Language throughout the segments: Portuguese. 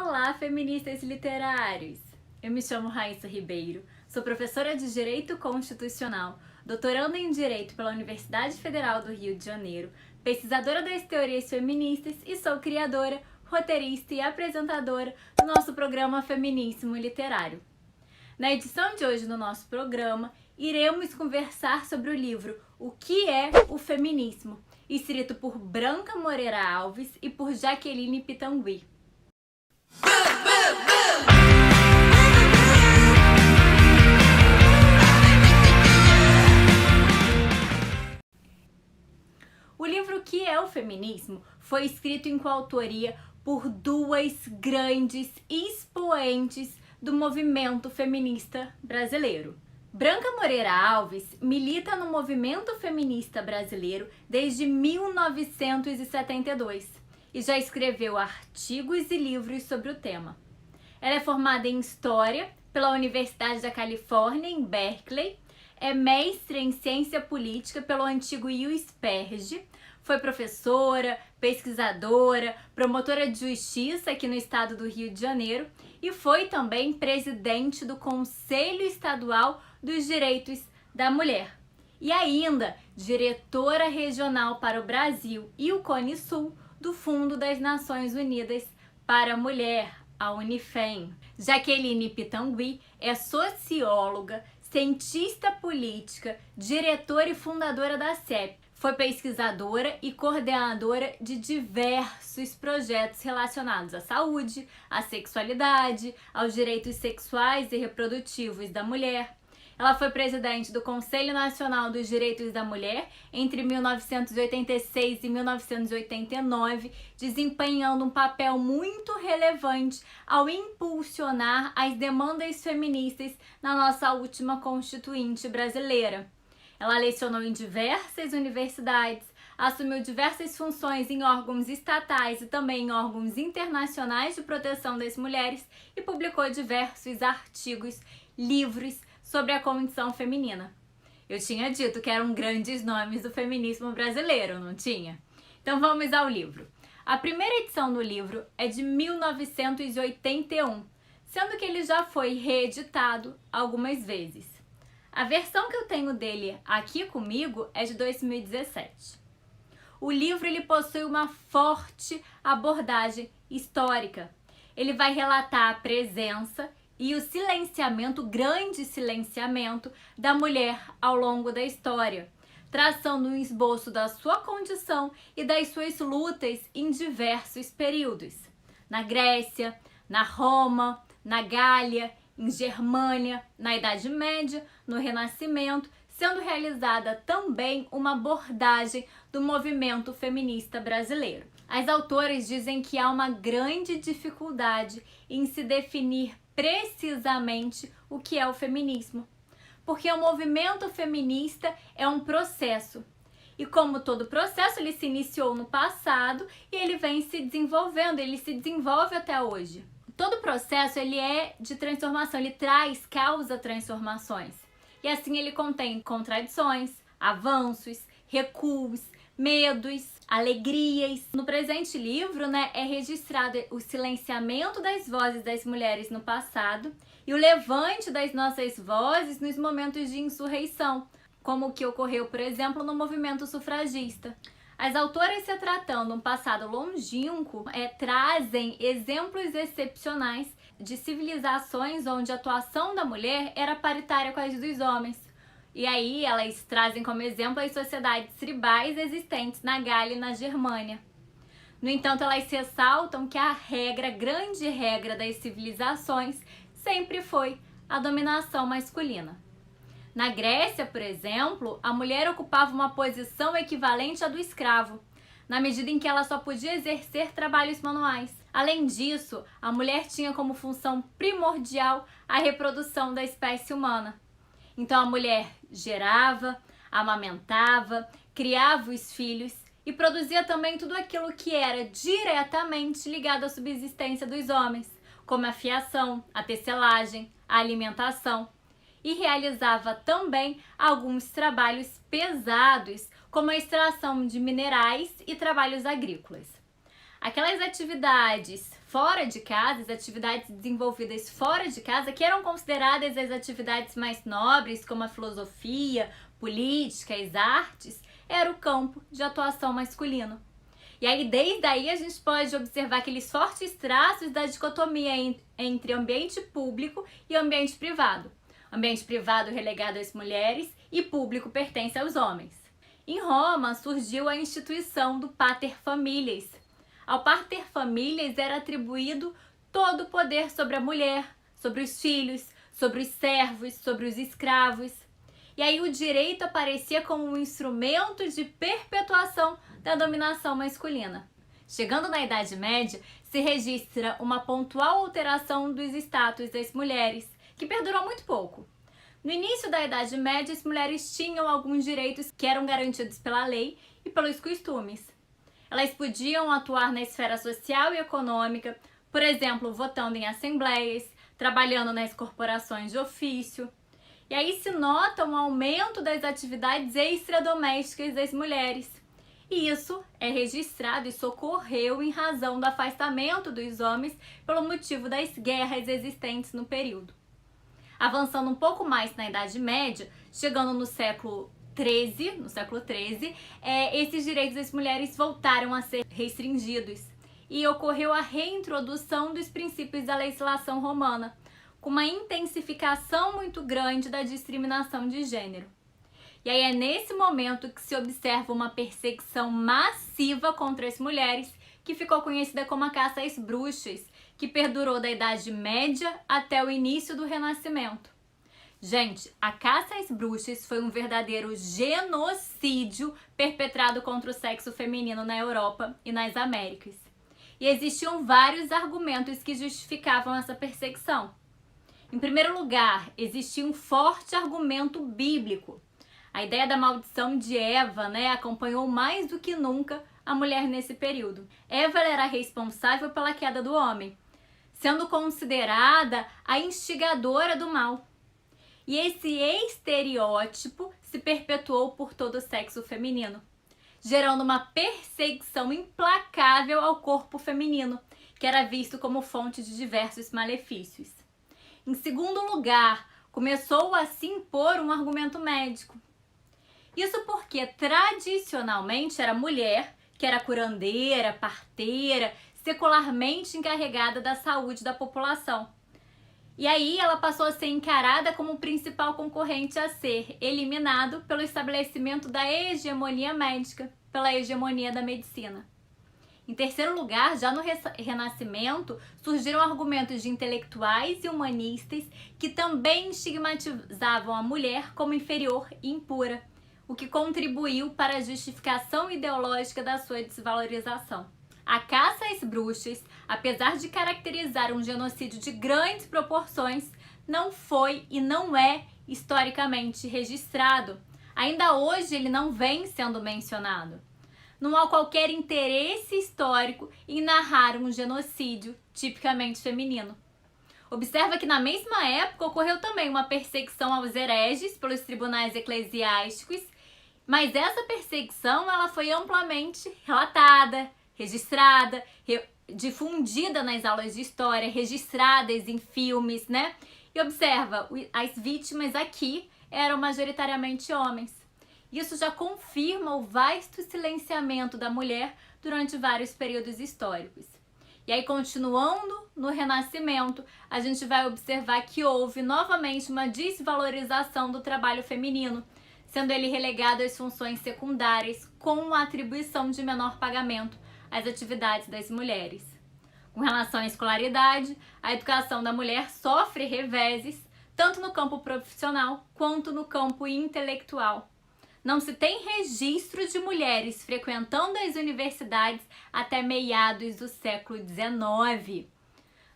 Olá, feministas literários! Eu me chamo Raíssa Ribeiro, sou professora de Direito Constitucional, doutoranda em Direito pela Universidade Federal do Rio de Janeiro, pesquisadora das teorias feministas e sou criadora, roteirista e apresentadora do nosso programa Feminíssimo Literário. Na edição de hoje do nosso programa, iremos conversar sobre o livro O que é o Feminismo, escrito por Branca Moreira Alves e por Jaqueline Pitangui. O livro O que é o Feminismo foi escrito em coautoria por duas grandes expoentes do movimento feminista brasileiro. Branca Moreira Alves milita no movimento feminista brasileiro desde 1972 e já escreveu artigos e livros sobre o tema. Ela é formada em História pela Universidade da Califórnia, em Berkeley, é mestre em Ciência Política pelo antigo USPERJ, foi professora, pesquisadora, promotora de justiça aqui no estado do Rio de Janeiro e foi também presidente do Conselho Estadual dos Direitos da Mulher. E ainda diretora regional para o Brasil e o Cone Sul do Fundo das Nações Unidas para a Mulher, a Unifem. Jaqueline Pitangui é socióloga, cientista política, diretora e fundadora da CEP. Foi pesquisadora e coordenadora de diversos projetos relacionados à saúde, à sexualidade, aos direitos sexuais e reprodutivos da mulher. Ela foi presidente do Conselho Nacional dos Direitos da Mulher entre 1986 e 1989, desempenhando um papel muito relevante ao impulsionar as demandas feministas na nossa última Constituinte brasileira. Ela lecionou em diversas universidades, assumiu diversas funções em órgãos estatais e também em órgãos internacionais de proteção das mulheres e publicou diversos artigos, livros sobre a condição feminina. Eu tinha dito que eram grandes nomes do feminismo brasileiro, não tinha? Então vamos ao livro. A primeira edição do livro é de 1981, sendo que ele já foi reeditado algumas vezes. A versão que eu tenho dele aqui comigo é de 2017. O livro ele possui uma forte abordagem histórica. Ele vai relatar a presença e o silenciamento, o grande silenciamento da mulher ao longo da história, traçando um esboço da sua condição e das suas lutas em diversos períodos. Na Grécia, na Roma, na Gália, em Germânia, na Idade Média, no Renascimento, sendo realizada também uma abordagem do movimento feminista brasileiro. As autoras dizem que há uma grande dificuldade em se definir precisamente o que é o feminismo, porque o movimento feminista é um processo. E como todo processo, ele se iniciou no passado e ele vem se desenvolvendo, ele se desenvolve até hoje. Todo processo ele é de transformação, ele causa transformações. E assim ele contém contradições, avanços, recuos, medos, alegrias. No presente livro, é registrado o silenciamento das vozes das mulheres no passado e o levante das nossas vozes nos momentos de insurreição, como o que ocorreu, por exemplo, no movimento sufragista. As autoras, se tratando um passado longínquo, trazem exemplos excepcionais de civilizações onde a atuação da mulher era paritária com as dos homens. E aí elas trazem como exemplo as sociedades tribais existentes na Gália e na Germânia. No entanto, elas ressaltam que a grande regra das civilizações sempre foi a dominação masculina. Na Grécia, por exemplo, a mulher ocupava uma posição equivalente à do escravo, na medida em que ela só podia exercer trabalhos manuais. Além disso, a mulher tinha como função primordial a reprodução da espécie humana. Então a mulher gerava, amamentava, criava os filhos e produzia também tudo aquilo que era diretamente ligado à subsistência dos homens, como a fiação, a tecelagem, a alimentação. E realizava também alguns trabalhos pesados, como a extração de minerais e trabalhos agrícolas. Aquelas atividades fora de casa, as atividades desenvolvidas fora de casa, que eram consideradas as atividades mais nobres, como a filosofia, política, as artes, era o campo de atuação masculino. E aí, desde aí, a gente pode observar aqueles fortes traços da dicotomia entre ambiente público e ambiente privado. Ambiente privado relegado às mulheres e público pertence aos homens. Em Roma, surgiu a instituição do pater familias. Ao pater familias era atribuído todo o poder sobre a mulher, sobre os filhos, sobre os servos, sobre os escravos. E aí o direito aparecia como um instrumento de perpetuação da dominação masculina. Chegando na Idade Média, se registra uma pontual alteração dos status das mulheres, que perdurou muito pouco. No início da Idade Média, as mulheres tinham alguns direitos que eram garantidos pela lei e pelos costumes. Elas podiam atuar na esfera social e econômica, por exemplo, votando em assembleias, trabalhando nas corporações de ofício. E aí se nota um aumento das atividades extradomésticas das mulheres. E isso é registrado e socorreu em razão do afastamento dos homens pelo motivo das guerras existentes no período. Avançando um pouco mais na Idade Média, chegando no século XIII, esses direitos das mulheres voltaram a ser restringidos e ocorreu a reintrodução dos princípios da legislação romana, com uma intensificação muito grande da discriminação de gênero. E aí é nesse momento que se observa uma perseguição massiva contra as mulheres, que ficou conhecida como a caça às bruxas, que perdurou da Idade Média até o início do Renascimento. Gente, a caça às bruxas foi um verdadeiro genocídio perpetrado contra o sexo feminino na Europa e nas Américas. E existiam vários argumentos que justificavam essa perseguição. Em primeiro lugar, existia um forte argumento bíblico. A ideia da maldição de Eva, acompanhou mais do que nunca a mulher nesse período. Eva era responsável pela queda do homem, sendo considerada a instigadora do mal. E esse estereótipo se perpetuou por todo o sexo feminino, gerando uma perseguição implacável ao corpo feminino, que era visto como fonte de diversos malefícios. Em segundo lugar, começou a se impor um argumento médico. Isso porque tradicionalmente era a mulher que era curandeira, parteira, secularmente encarregada da saúde da população. E aí ela passou a ser encarada como o principal concorrente a ser eliminado pelo estabelecimento da hegemonia médica, pela hegemonia da medicina. Em terceiro lugar, já no Renascimento, surgiram argumentos de intelectuais e humanistas que também estigmatizavam a mulher como inferior e impura, o que contribuiu para a justificação ideológica da sua desvalorização. A caça às bruxas, apesar de caracterizar um genocídio de grandes proporções, não foi e não é historicamente registrado. Ainda hoje ele não vem sendo mencionado. Não há qualquer interesse histórico em narrar um genocídio tipicamente feminino. Observa que na mesma época ocorreu também uma perseguição aos hereges pelos tribunais eclesiásticos, mas essa perseguição ela foi amplamente relatada, registrada, difundida nas aulas de história, registradas em filmes, E observa, as vítimas aqui eram majoritariamente homens. Isso já confirma o vasto silenciamento da mulher durante vários períodos históricos. E aí, continuando no Renascimento, a gente vai observar que houve novamente uma desvalorização do trabalho feminino, sendo ele relegado às funções secundárias, com a atribuição de menor pagamento às atividades das mulheres. Com relação à escolaridade, a educação da mulher sofre reveses, tanto no campo profissional quanto no campo intelectual. Não se tem registro de mulheres frequentando as universidades até meados do século XIX.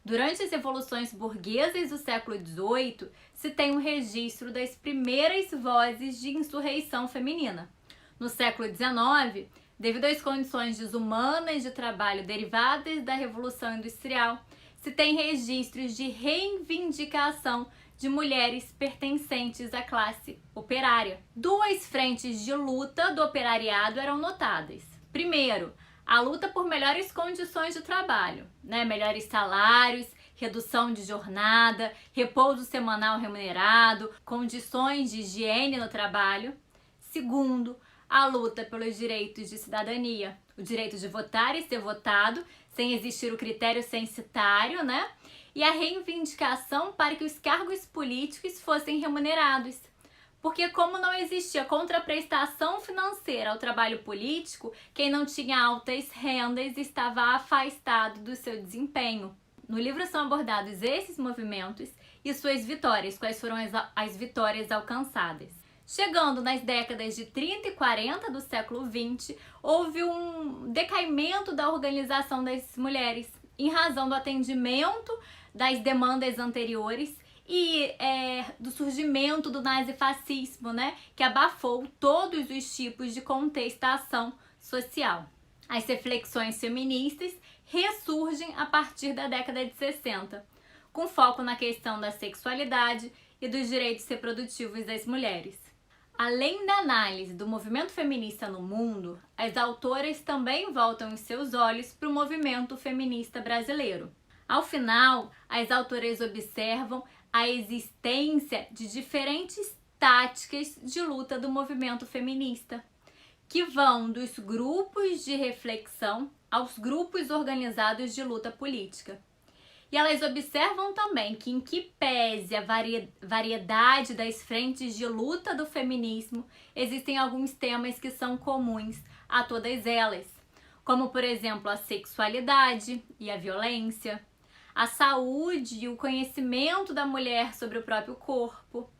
Durante as revoluções burguesas do século XVIII, se tem um registro das primeiras vozes de insurreição feminina. No século XIX, devido às condições desumanas de trabalho derivadas da Revolução Industrial, se tem registros de reivindicação de mulheres pertencentes à classe operária. Duas frentes de luta do operariado eram notadas. Primeiro, a luta por melhores condições de trabalho, né? Melhores salários, redução de jornada, repouso semanal remunerado, condições de higiene no trabalho. Segundo, a luta pelos direitos de cidadania, o direito de votar e ser votado, sem existir o critério censitário, né? E a reivindicação para que os cargos políticos fossem remunerados. Porque como não existia contraprestação financeira ao trabalho político, quem não tinha altas rendas estava afastado do seu desempenho. No livro são abordados esses movimentos e suas vitórias, quais foram as vitórias alcançadas. Chegando nas décadas de 30 e 40 do século XX, houve um decaimento da organização das mulheres, em razão do atendimento das demandas anteriores e do surgimento do nazifascismo, né, que abafou todos os tipos de contestação social. As reflexões feministas ressurgem a partir da década de 60, com foco na questão da sexualidade e dos direitos reprodutivos das mulheres. Além da análise do movimento feminista no mundo, as autoras também voltam os seus olhos para o movimento feminista brasileiro. Ao final, as autoras observam a existência de diferentes táticas de luta do movimento feminista, que vão dos grupos de reflexão aos grupos organizados de luta política. E elas observam também que, em que pese a variedade das frentes de luta do feminismo, existem alguns temas que são comuns a todas elas, como, por exemplo, a sexualidade e a violência, a saúde e o conhecimento da mulher sobre o próprio corpo,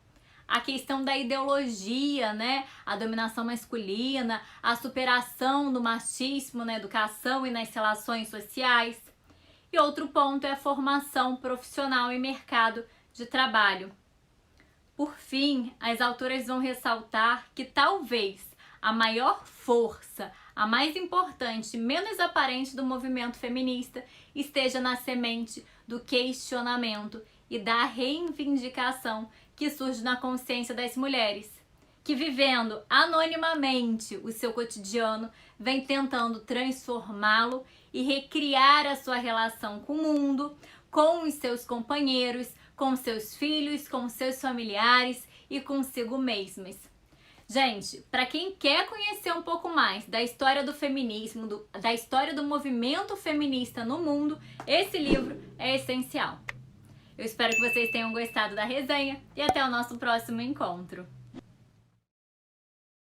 a questão da ideologia, né? A dominação masculina, a superação do machismo na educação e nas relações sociais. E outro ponto é a formação profissional e mercado de trabalho. Por fim, as autoras vão ressaltar que talvez a maior força, a mais importante e menos aparente do movimento feminista esteja na semente do questionamento e da reivindicação que surge na consciência das mulheres, que vivendo anonimamente o seu cotidiano, vem tentando transformá-lo e recriar a sua relação com o mundo, com os seus companheiros, com seus filhos, com seus familiares e consigo mesmas. Gente, para quem quer conhecer um pouco mais da história do feminismo, da história do movimento feminista no mundo, esse livro é essencial. Eu espero que vocês tenham gostado da resenha e até o nosso próximo encontro.